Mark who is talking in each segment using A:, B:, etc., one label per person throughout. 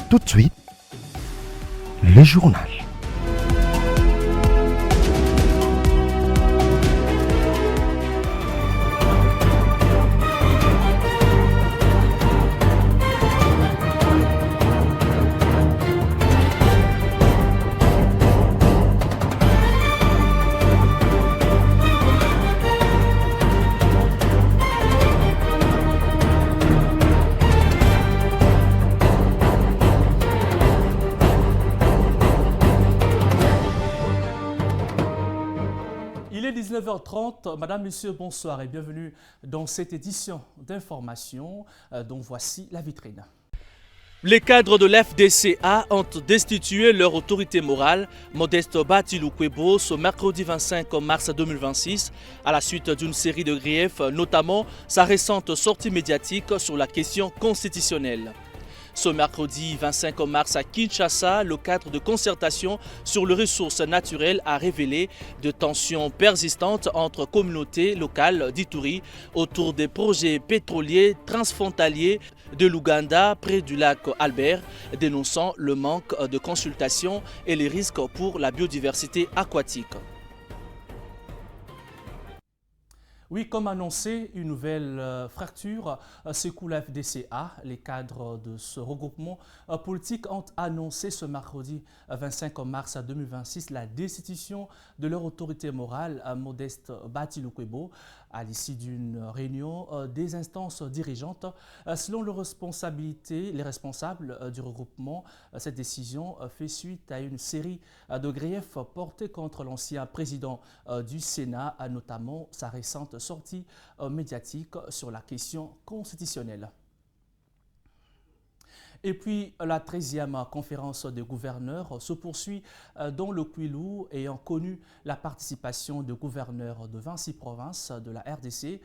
A: Tout de suite, le journal.
B: Il est 19h30, Madame, Monsieur, bonsoir et bienvenue dans cette édition d'information dont voici la vitrine. Les cadres de l'FDCA ont destitué leur autorité morale, Modeste Batiloukwebo, ce mercredi 25 mars 2026, à la suite d'une série de griefs, notamment sa récente sortie médiatique sur la question constitutionnelle. Ce mercredi 25 mars à Kinshasa, le cadre de concertation sur les ressources naturelles a révélé de tensions persistantes entre communautés locales d'Ituri autour des projets pétroliers transfrontaliers de l'Ouganda près du lac Albert, dénonçant le manque de consultation et les risques pour la biodiversité aquatique. Oui, comme annoncé, une nouvelle fracture secoue la FDCA. Les cadres de ce regroupement politique ont annoncé ce mercredi 25 mars 2026 la destitution de leur autorité morale, Modeste Batiloukwebo, à l'issue d'une réunion des instances dirigeantes. Selon les responsables du regroupement, cette décision fait suite à une série de griefs portés contre l'ancien président du Sénat, notamment sa récente sortie médiatique sur la question constitutionnelle. Et puis, la 13e conférence des gouverneurs se poursuit dans le Kwilu, ayant connu la participation de gouverneurs de 26 provinces de la RDC.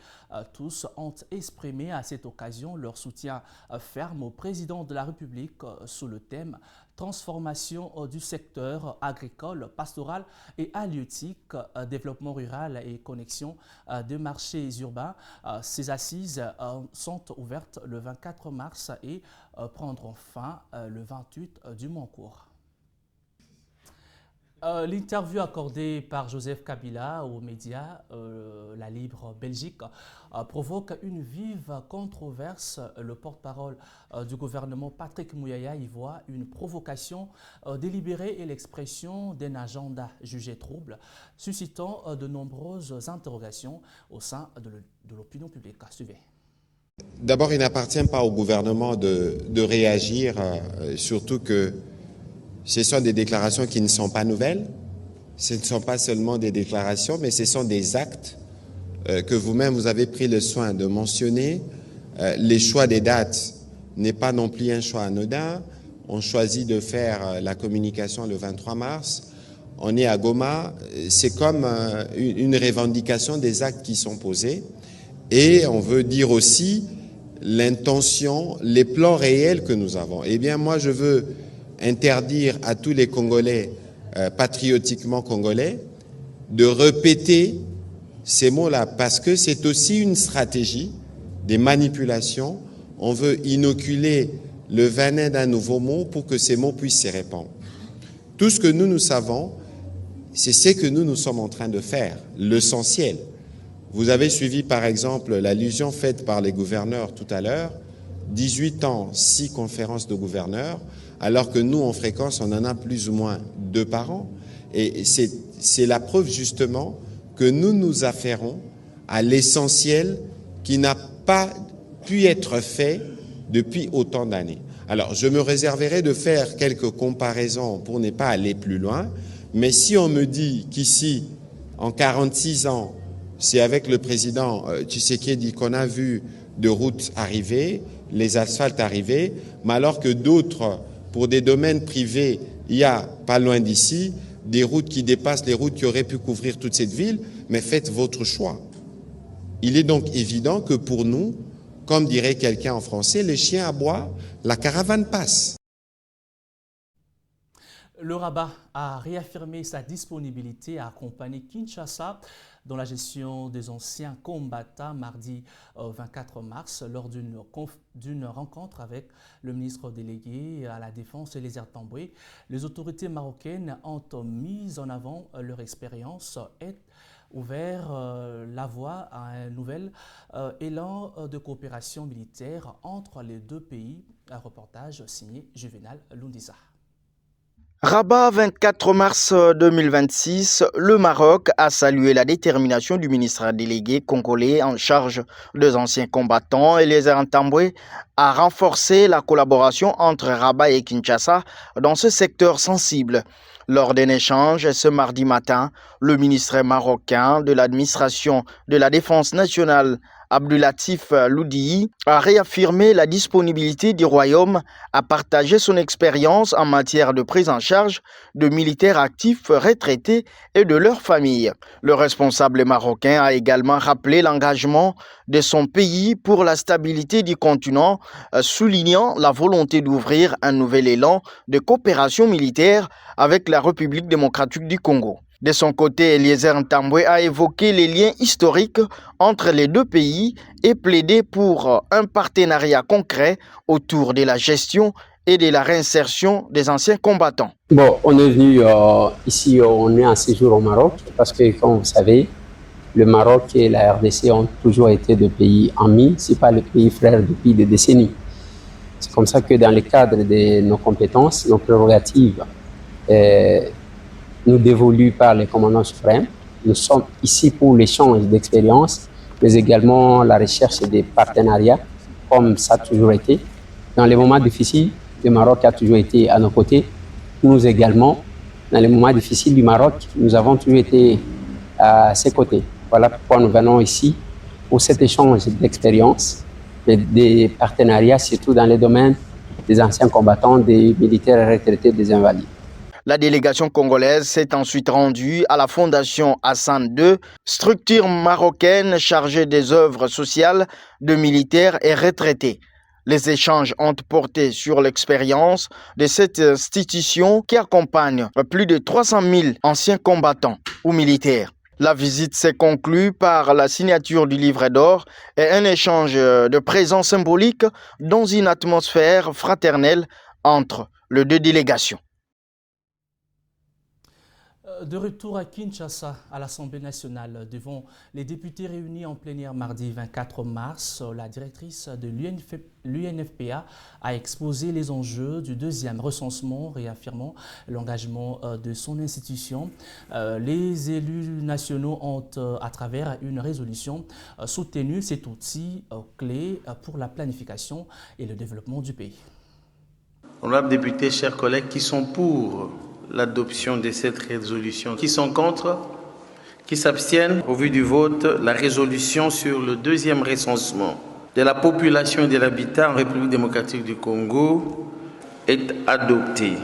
B: Tous ont exprimé à cette occasion leur soutien ferme au président de la République sous le thème transformation du secteur agricole, pastoral et halieutique, développement rural et connexion des marchés urbains. Ces assises sont ouvertes le 24 mars et prendront fin le 28 du mois en cours. L'interview accordée par Joseph Kabila aux médias La Libre Belgique provoque une vive controverse. Le porte-parole du gouvernement Patrick Mouyaya y voit une provocation délibérée et l'expression d'un agenda jugé trouble, suscitant de nombreuses interrogations au sein de l'opinion publique. Suivez.
C: D'abord, il n'appartient pas au gouvernement de réagir, surtout que ce sont des déclarations qui ne sont pas nouvelles. Ce ne sont pas seulement des déclarations, mais ce sont des actes que vous-même, vous avez pris le soin de mentionner. Les choix des dates n'est pas non plus un choix anodin. On choisit de faire la communication le 23 mars. On est à Goma. C'est comme une revendication des actes qui sont posés. Et on veut dire aussi l'intention, les plans réels que nous avons. Eh bien, moi, je veux interdire à tous les Congolais, patriotiquement congolais, de répéter ces mots-là, parce que c'est aussi une stratégie des manipulations. On veut inoculer le venin d'un nouveau mot pour que ces mots puissent se répandre. Tout ce que nous savons, c'est ce que nous sommes en train de faire, l'essentiel. Vous avez suivi par exemple l'allusion faite par les gouverneurs tout à l'heure, 18 ans, 6 conférences de gouverneurs, alors que nous, en fréquence, on en a plus ou moins 2 par an. Et c'est la preuve justement que nous nous affairons à l'essentiel qui n'a pas pu être fait depuis autant d'années. Alors, je me réserverai de faire quelques comparaisons pour ne pas aller plus loin, mais si on me dit qu'ici, en 46 ans, c'est avec le président Tshisekedi qu'on a vu de routes arriver, les asphaltes arriver, mais alors que d'autres, pour des domaines privés, il y a, pas loin d'ici, des routes qui dépassent les routes qui auraient pu couvrir toute cette ville, mais faites votre choix. Il est donc évident que pour nous, comme dirait quelqu'un en français, les chiens aboient, la caravane passe.
B: Le Rabat a réaffirmé sa disponibilité à accompagner Kinshasa dans la gestion des anciens combattants mardi 24 mars lors d'une rencontre avec le ministre délégué à la Défense Eliezer Tamboué. Les autorités marocaines ont mis en avant leur expérience et ouvert la voie à un nouvel élan de coopération militaire entre les deux pays. Un reportage signé Juvenal Lundiza.
D: Rabat, 24 mars 2026, le Maroc a salué la détermination du ministre délégué congolais en charge des anciens combattants. Eliezer Tamboué a renforcé la collaboration entre Rabat et Kinshasa dans ce secteur sensible. Lors d'un échange ce mardi matin, le ministre marocain de l'administration de la Défense nationale, Abdulatif Loudi, a réaffirmé la disponibilité du Royaume à partager son expérience en matière de prise en charge de militaires actifs retraités et de leurs familles. Le responsable marocain a également rappelé l'engagement de son pays pour la stabilité du continent, soulignant la volonté d'ouvrir un nouvel élan de coopération militaire avec la République démocratique du Congo. De son côté, Eliezer Tamboué a évoqué les liens historiques entre les deux pays et plaidé pour un partenariat concret autour de la gestion et de la réinsertion des anciens combattants.
E: Bon, on est venu ici, on est en séjour au Maroc parce que, comme vous savez, le Maroc et la RDC ont toujours été deux pays amis, si pas les pays frères depuis des décennies. C'est comme ça que dans le cadre de nos compétences, nos prérogatives, nous dévolues par les commandants suprêmes. Nous sommes ici pour l'échange d'expériences, mais également la recherche des partenariats, comme ça a toujours été. Dans les moments difficiles, le Maroc a toujours été à nos côtés. Nous également, dans les moments difficiles du Maroc, nous avons toujours été à ses côtés. Voilà pourquoi nous venons ici pour cet échange d'expériences et des partenariats, surtout dans les domaines des anciens combattants, des militaires retraités, des invalides.
D: La délégation congolaise s'est ensuite rendue à la Fondation Hassan II, structure marocaine chargée des œuvres sociales de militaires et retraités. Les échanges ont porté sur l'expérience de cette institution qui accompagne plus de 300 000 anciens combattants ou militaires. La visite s'est conclue par la signature du livret d'or et un échange de présents symboliques dans une atmosphère fraternelle entre les deux délégations.
B: De retour à Kinshasa, à l'Assemblée nationale, devant les députés réunis en plénière mardi 24 mars, la directrice de l'UNFPA a exposé les enjeux du deuxième recensement, réaffirmant l'engagement de son institution. Les élus nationaux ont, à travers une résolution, soutenu cet outil clé pour la planification et le développement du pays.
F: Honorables députés, chers collègues, qui sont pour l'adoption de cette résolution, qui sont contre, qui s'abstiennent. Au vu du vote, la résolution sur le deuxième recensement de la population et de l'habitat en République démocratique du Congo est adoptée.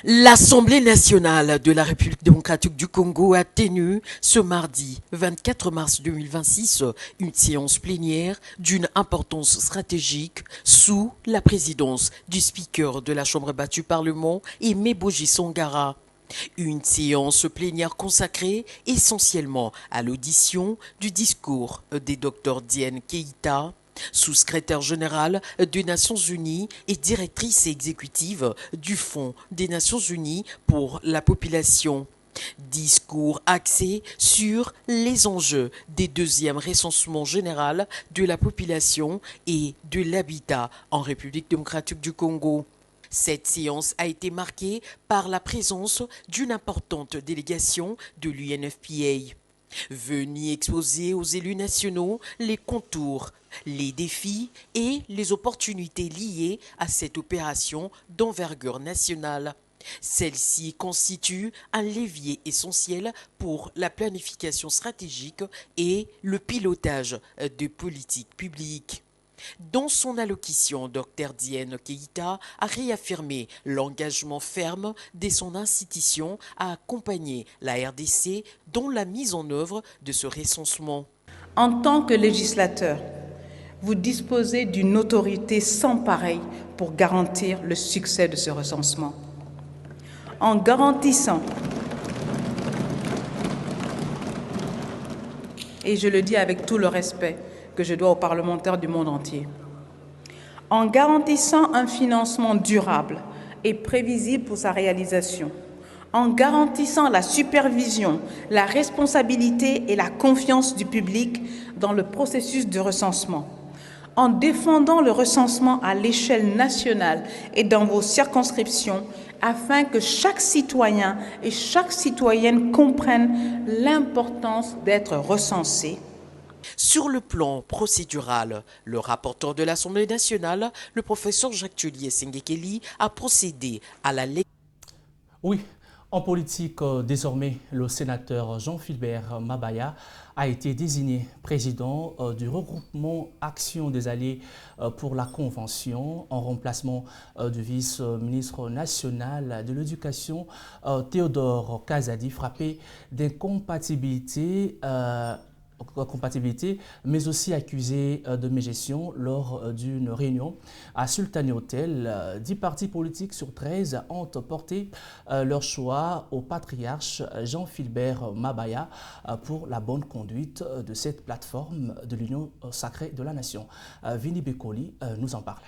G: L'Assemblée nationale de la République démocratique du Congo a tenu ce mardi 24 mars 2026 une séance plénière d'une importance stratégique sous la présidence du speaker de la Chambre basse du Parlement, Aimé Boji Songara. Une séance plénière consacrée essentiellement à l'audition du discours des Dr Diène Keïta, sous-secrétaire général des Nations Unies et directrice exécutive du Fonds des Nations Unies pour la population. Discours axé sur les enjeux des deuxièmes recensements général de la population et de l'habitat en République démocratique du Congo. Cette séance a été marquée par la présence d'une importante délégation de l'UNFPA. Venue exposer aux élus nationaux les contours, les défis et les opportunités liées à cette opération d'envergure nationale. Celle-ci constitue un levier essentiel pour la planification stratégique et le pilotage de politiques publiques. Dans son allocution, Dr Diène Keïta a réaffirmé l'engagement ferme de son institution à accompagner la RDC dans la mise en œuvre de ce recensement.
H: En tant que législateur, vous disposez d'une autorité sans pareille pour garantir le succès de ce recensement. en garantissant, et je le dis avec tout le respect que je dois aux parlementaires du monde entier, en garantissant un financement durable et prévisible pour sa réalisation, en garantissant la supervision, la responsabilité et la confiance du public dans le processus de recensement, en défendant le recensement à l'échelle nationale et dans vos circonscriptions, afin que chaque citoyen et chaque citoyenne comprennent l'importance d'être recensé.
G: Sur le plan procédural, le rapporteur de l'Assemblée nationale, le professeur Jacques Tullier-Sengekeli, a procédé à la lecture.
B: Oui, en politique, désormais, le sénateur Jean-Philbert Mabaya a été désigné président du regroupement Action des Alliés pour la Convention en remplacement du vice-ministre national de l'Éducation Théodore Kazadi, frappé d'incompatibilité mais aussi accusé de mégestion lors d'une réunion à Sultani Hotel. 10 partis politiques sur 13 ont porté leur choix au patriarche Jean-Philbert Mabaya pour la bonne conduite de cette plateforme de l'Union sacrée de la Nation. Vini Bekoli nous en parle.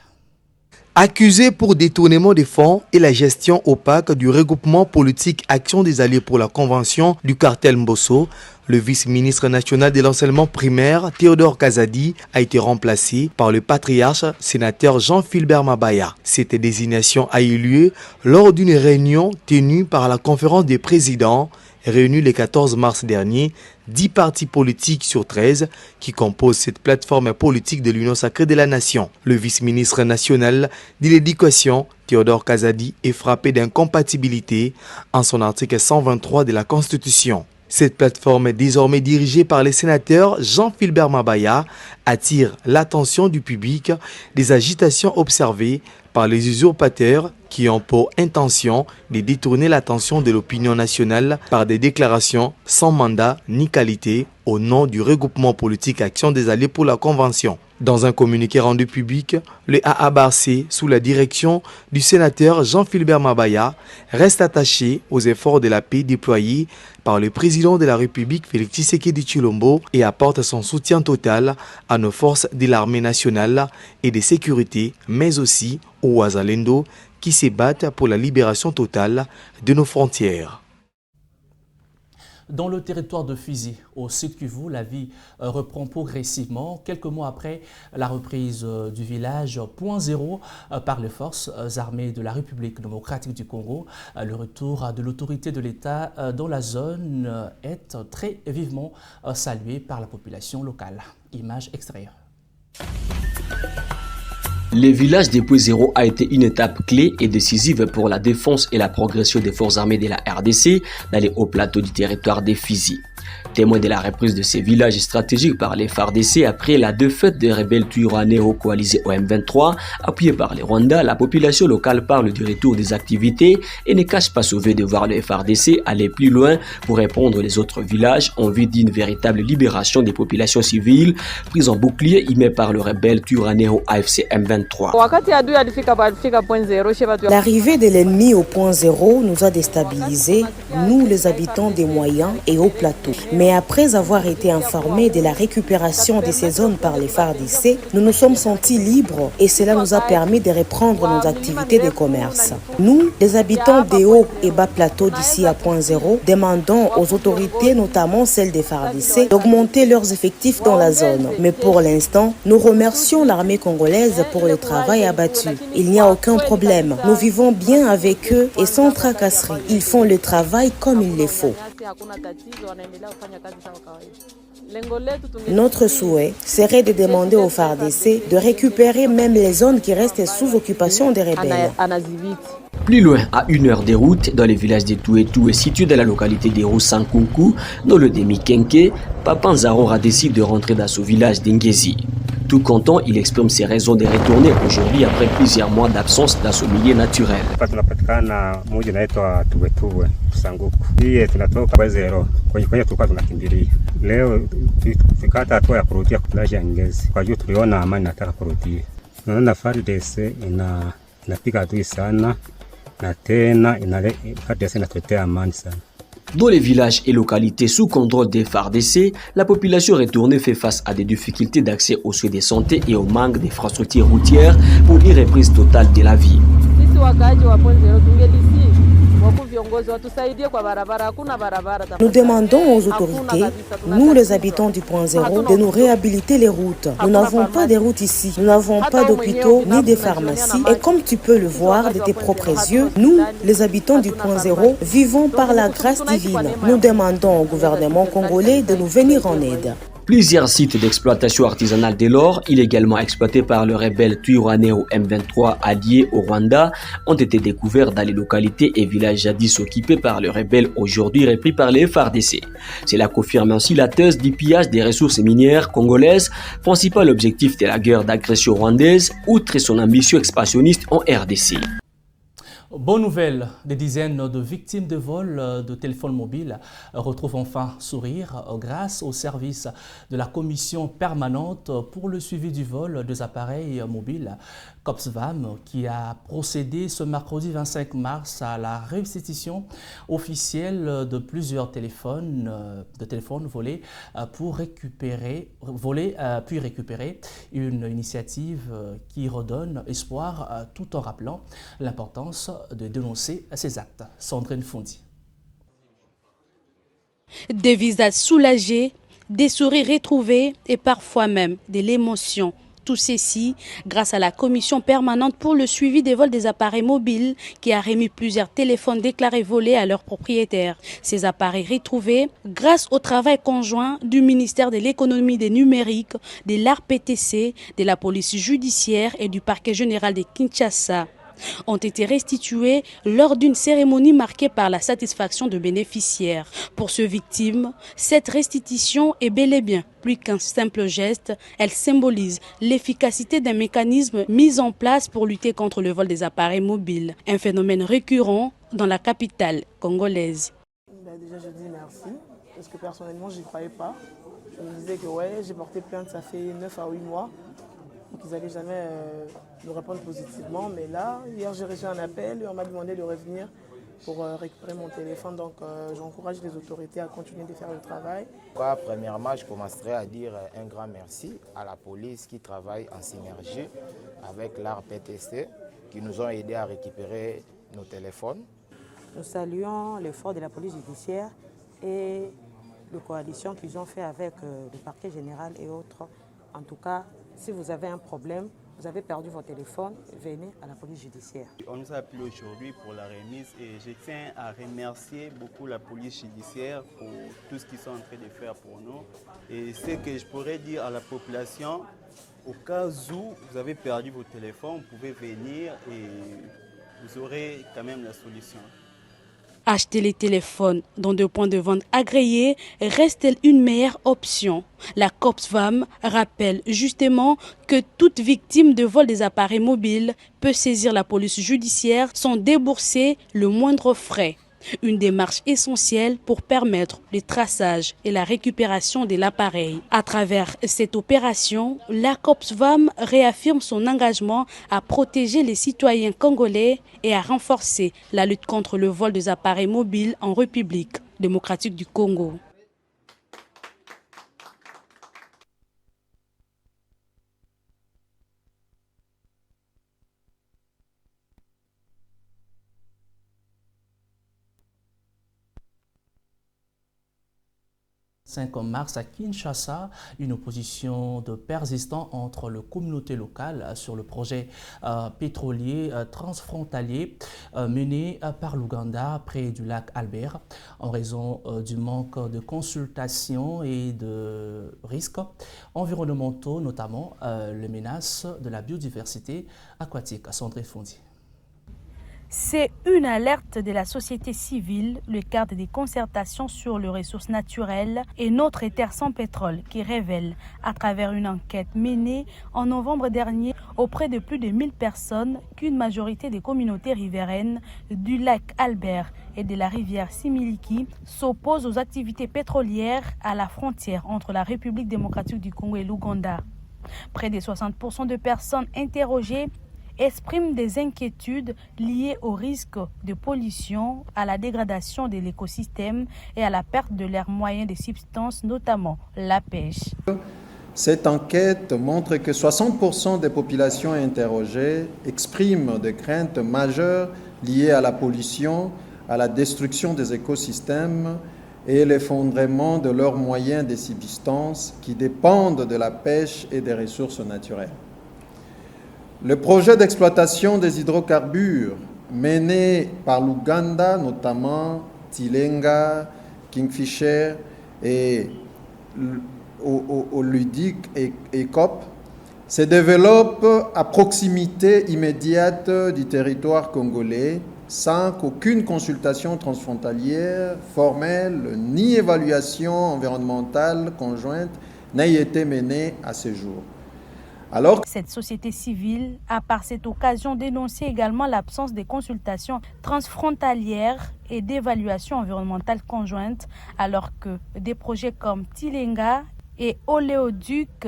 A: Accusé pour détournement des fonds et la gestion opaque du regroupement politique Action des Alliés pour la Convention du cartel Mbosso, le vice-ministre national de l'enseignement primaire, Théodore Kazadi, a été remplacé par le patriarche sénateur Jean-Philbert Mabaya. Cette désignation a eu lieu lors d'une réunion tenue par la conférence des présidents réunis le 14 mars dernier, 10 partis politiques sur 13 qui composent cette plateforme politique de l'Union sacrée de la Nation. Le vice-ministre national de l'Éducation, Théodore Kazadi, est frappé d'incompatibilité en son article 123 de la Constitution. Cette plateforme, désormais dirigée par le sénateur Jean-Philbert Mabaya, attire l'attention du public des agitations observées par les usurpateurs qui ont pour intention de détourner l'attention de l'opinion nationale par des déclarations sans mandat ni qualité au nom du regroupement politique Action des Alliés pour la Convention. Dans un communiqué rendu public, le AABC, sous la direction du sénateur Jean-Philbert Mabaya, reste attaché aux efforts de la paix déployés par le président de la République Félix Tshisekedi Tshilombo et apporte son soutien total à nos forces de l'armée nationale et de sécurité, mais aussi aux Wazalendo qui se battent pour la libération totale de nos frontières.
B: Dans le territoire de Fizi, au Sud Kivu, la vie reprend progressivement. Quelques mois après la reprise du village Point Zéro par les forces armées de la République démocratique du Congo, le retour de l'autorité de l'État dans la zone est très vivement salué par la population locale. Image extérieure.
I: Le village de Point Zéro a été une étape clé et décisive pour la défense et la progression des forces armées de la RDC dans les hauts plateaux du territoire des Fizi. Témoin de la reprise de ces villages stratégiques par les FARDC après la défaite des rebelles Twirwaneho coalisés au M23, appuyés par les Rwandais, la population locale parle du retour des activités et ne cache pas sauvé de voir le FARDC aller plus loin pour répondre les autres villages en vue d'une véritable libération des populations civiles prises en bouclier y met par le rebelle Twirwaneho AFC M23.
J: L'arrivée de l'ennemi au Point Zéro nous a déstabilisés, nous les habitants des moyens et hauts plateaux. Mais après avoir été informés de la récupération de ces zones par les FARDC, nous nous sommes sentis libres et cela nous a permis de reprendre nos activités de commerce. Nous, les habitants des hauts et bas plateaux d'ici à Point Zéro, demandons aux autorités, notamment celles des FARDC, d'augmenter leurs effectifs dans la zone. Mais pour l'instant, nous remercions l'armée congolaise pour le travail abattu. Il n'y a aucun problème. Nous vivons bien avec eux et sans tracasserie. Ils font le travail comme il le faut. Notre souhait serait de demander aux FARDC de récupérer même les zones qui restent sous occupation des rebelles.
I: Plus loin, à 1 heure de route, dans le village de Touetou et situé dans la localité de Roussankunku, dans le demi-Kenke, Papa Nzarora décide de rentrer dans ce village d'Ingezi. Tout content, il exprime ses raisons de retourner aujourd'hui après plusieurs mois d'absence dans ce milieu naturel. Dans les villages et localités sous contrôle des FARDC, la population retournée fait face à des difficultés d'accès aux soins de santé et au manque d'infrastructures routières pour une reprise totale de la vie.
J: Nous demandons aux autorités, nous les habitants du point zéro, de nous réhabiliter les routes. Nous n'avons pas de routes ici, nous n'avons pas d'hôpitaux ni de pharmacies. Et comme tu peux le voir de tes propres yeux, nous, les habitants du point zéro, vivons par la grâce divine. Nous demandons au gouvernement congolais de nous venir en aide.
I: Plusieurs sites d'exploitation artisanale de l'or, illégalement exploités par le rebelle Twirwaneho M23 allié au Rwanda, ont été découverts dans les localités et villages jadis occupés par le rebelle, aujourd'hui repris par les FARDC. Cela confirme ainsi la thèse du pillage des ressources minières congolaises, principal objectif de la guerre d'agression rwandaise, outre son ambition expansionniste en RDC.
B: Bonne nouvelle, des dizaines de victimes de vol de téléphones mobiles retrouvent enfin sourire grâce au service de la commission permanente pour le suivi du vol des appareils mobiles COPSVAM qui a procédé ce mercredi 25 mars à la restitution officielle de plusieurs téléphones volés puis récupérer une initiative qui redonne espoir tout en rappelant l'importance de dénoncer ces actes. Sandrine Fondi.
K: Des visages soulagés, des sourires retrouvés et parfois même de l'émotion. Tout ceci grâce à la commission permanente pour le suivi des vols des appareils mobiles qui a remis plusieurs téléphones déclarés volés à leurs propriétaires. Ces appareils retrouvés grâce au travail conjoint du ministère de l'économie des numériques, de l'ARPTC, de la police judiciaire et du parquet général de Kinshasa ont été restitués lors d'une cérémonie marquée par la satisfaction de bénéficiaires. Pour ces victimes, cette restitution est bel et bien plus qu'un simple geste, elle symbolise l'efficacité d'un mécanisme mis en place pour lutter contre le vol des appareils mobiles, un phénomène récurrent dans la capitale congolaise.
L: Déjà je dis merci, parce que personnellement je n'y croyais pas. Je me disais que ouais, j'ai porté plainte, ça fait 9 à 8 mois. Ils n'allaient jamais nous répondre positivement. Mais là, hier, j'ai reçu un appel et on m'a demandé de revenir pour récupérer mon téléphone. Donc, j'encourage les autorités à continuer de faire le travail.
M: Premièrement, je commencerai à dire un grand merci à la police qui travaille en synergie avec l'ARPTC qui nous ont aidés à récupérer nos téléphones.
N: Nous saluons l'effort de la police judiciaire et la coalition qu'ils ont fait avec le parquet général et autres. En tout cas, si vous avez un problème, vous avez perdu votre téléphone, venez à la police judiciaire.
O: On nous a appelé aujourd'hui pour la remise et je tiens à remercier beaucoup la police judiciaire pour tout ce qu'ils sont en train de faire pour nous. Et ce que je pourrais dire à la population, au cas où vous avez perdu votre téléphone, vous pouvez venir et vous aurez quand même la solution.
K: Acheter les téléphones dans des points de vente agréés reste une meilleure option. La COPSVAM rappelle justement que toute victime de vol des appareils mobiles peut saisir la police judiciaire sans débourser le moindre frais. Une démarche essentielle pour permettre le traçage et la récupération de l'appareil. À travers cette opération, la COPSVAM réaffirme son engagement à protéger les citoyens congolais et à renforcer la lutte contre le vol des appareils mobiles en République démocratique du Congo.
B: Le 5 mars à Kinshasa, une opposition de persistant entre les communautés locales sur le projet pétrolier transfrontalier mené par l'Ouganda près du lac Albert en raison du manque de consultation et de risques environnementaux, notamment les menaces de la biodiversité aquatique. Sandrine Fondi.
P: C'est une alerte de la société civile, le cadre des concertations sur les ressources naturelles et notre terre sans pétrole qui révèle, à travers une enquête menée en novembre dernier auprès de plus de 1000 personnes, qu'une majorité des communautés riveraines du lac Albert et de la rivière Similiki s'opposent aux activités pétrolières à la frontière entre la République démocratique du Congo et l'Ouganda. Près de 60% de personnes interrogées expriment des inquiétudes liées au risque de pollution, à la dégradation de l'écosystème et à la perte de leurs moyens de subsistance, notamment la pêche.
Q: Cette enquête montre que 60% des populations interrogées expriment des craintes majeures liées à la pollution, à la destruction des écosystèmes et l'effondrement de leurs moyens de subsistance qui dépendent de la pêche et des ressources naturelles. Le projet d'exploitation des hydrocarbures mené par l'Ouganda, notamment Tilenga, Kingfisher et au Ludic et COP, se développe à proximité immédiate du territoire congolais sans qu'aucune consultation transfrontalière formelle ni évaluation environnementale conjointe n'ait été menée à ce jour. Alors,
P: cette société civile a par cette occasion dénoncé également l'absence de consultations transfrontalières et d'évaluation environnementale conjointe, alors que des projets comme Tilenga et Oléoduc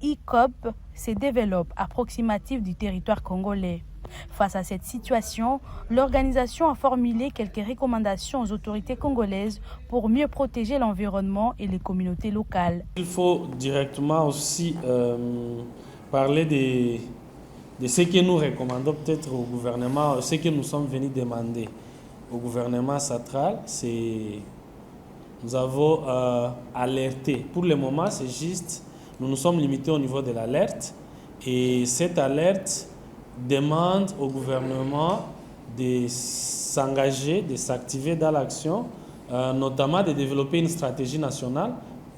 P: ICOP se développent approximatifs du territoire congolais. Face à cette situation, l'organisation a formulé quelques recommandations aux autorités congolaises pour mieux protéger l'environnement et les communautés locales.
R: Il faut directement aussi parler de ce que nous recommandons peut-être au gouvernement, ce que nous sommes venus demander au gouvernement central, c'est nous avons alerté. Pour le moment, c'est juste, nous nous sommes limités au niveau de l'alerte et cette alerte demande au gouvernement de s'engager, de s'activer dans l'action, notamment de développer une stratégie nationale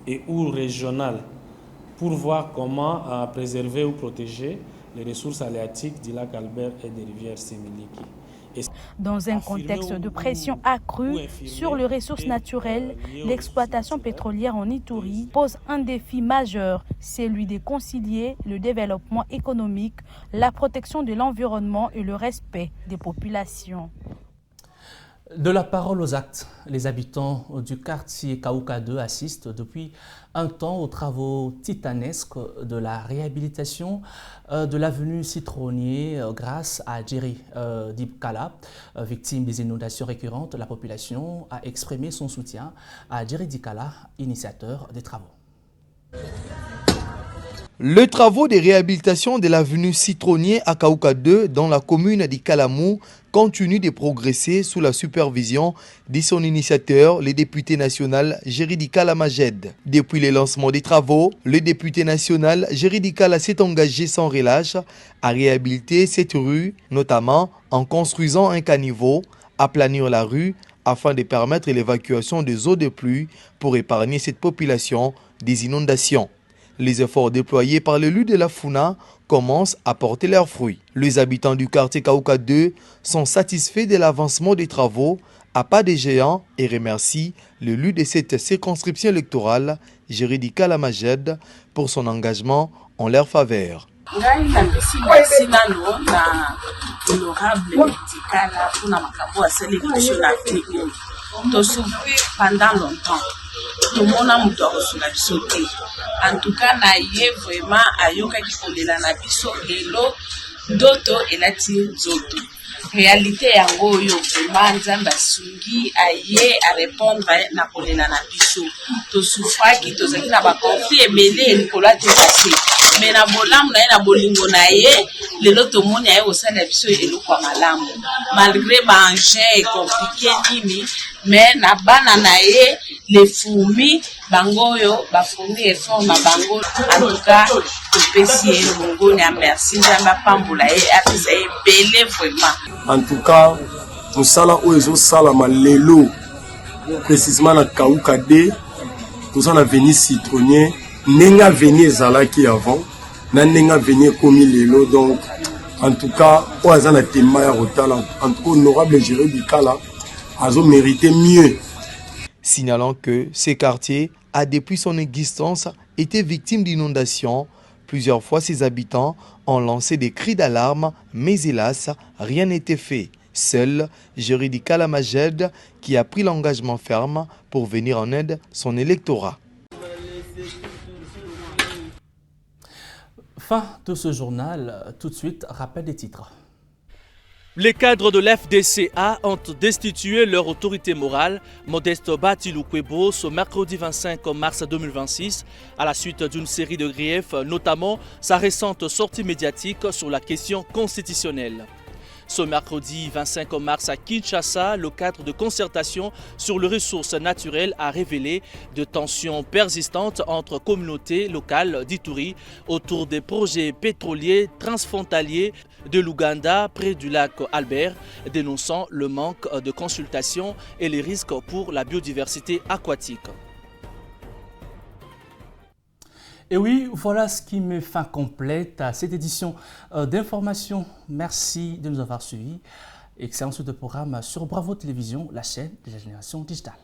R: et ou régionale pour voir comment préserver ou protéger les ressources halieutiques du lac Albert et des rivières Sémiliki.
P: Dans un contexte de pression accrue sur les ressources naturelles, l'exploitation pétrolière en Ituri pose un défi majeur, celui de concilier le développement économique, la protection de l'environnement et le respect des populations.
B: De la parole aux actes, les habitants du quartier Kaouka 2 assistent depuis un temps aux travaux titanesques de la réhabilitation de l'avenue Citronnier grâce à Jerry Dikala, victime des inondations récurrentes. La population a exprimé son soutien à Jerry Dikala, initiateur des travaux.
A: Les travaux de réhabilitation de l'avenue Citronnier à Kaouka 2 dans la commune d'Ikalamou continuent de progresser sous la supervision de son initiateur, le député national Jerry Dikala Majed. Depuis le lancement des travaux, le député national Jerry Dikala s'est engagé sans relâche à réhabiliter cette rue, notamment en construisant un caniveau, aplanir la rue afin de permettre l'évacuation des eaux de pluie pour épargner cette population des inondations. Les efforts déployés par l'élu de la Funa commencent à porter leurs fruits. Les habitants du quartier Kaouka 2 sont satisfaits de l'avancement des travaux à pas de géant et remercient l'élu de cette circonscription électorale, Jerry Dikala Majed, pour son engagement en leur faveur.
S: tomona mutu akosula biso te antuka na ye vraiment ayokaki kolela na biso lelo ndoto elati nzoto réalité yango oyo vraiment nzambe asungi aye arépondre na kolela na biso tosufraki tozalaki na bakonflit ebele likolo atepase me na bolamu na ye na bolingo na ye lelo tomoni aye kosala biso eloko ya malamu malgré baengin ecomplike nini me na bana na ye les fourmis bango oyo bafourmi effort na bango antuka topesi ye mongoni ya merci nzambe apambola ye apesa ye ebele vraiment.
T: En tout cas mosala oyo ezosalama lelo précisément na Kaouka 2 toza na avenue Citronnier ndenge avenue ezalaki avant na ndenge avenue ekomi lelo. Donc en tout cas oyo aza na tema ya kotala en tout cas honorable Jerry Dikala azo mérité mieux.
A: Signalant que ce quartier a depuis son existence été victime d'inondations. Plusieurs fois, ses habitants ont lancé des cris d'alarme, mais hélas, rien n'était fait. Seul Jerry Dikala Majed qui a pris l'engagement ferme pour venir en aide son électorat.
B: Fin de ce journal. Tout de suite, rappel des titres. Les cadres de l'FDCA ont destitué leur autorité morale, Modeste Batiloukwebo, ce mercredi 25 mars 2026, à la suite d'une série de griefs, notamment sa récente sortie médiatique sur la question constitutionnelle. Ce mercredi 25 mars à Kinshasa, le cadre de concertation sur les ressources naturelles a révélé de tensions persistantes entre communautés locales d'Ituri autour des projets pétroliers transfrontaliers de l'Ouganda près du lac Albert, dénonçant le manque de consultation et les risques pour la biodiversité aquatique. Et oui, voilà ce qui met fin complète à cette édition d'information. Merci de nous avoir suivis. Excellente suite de programme sur Bravo Télévision, la chaîne de la génération digitale.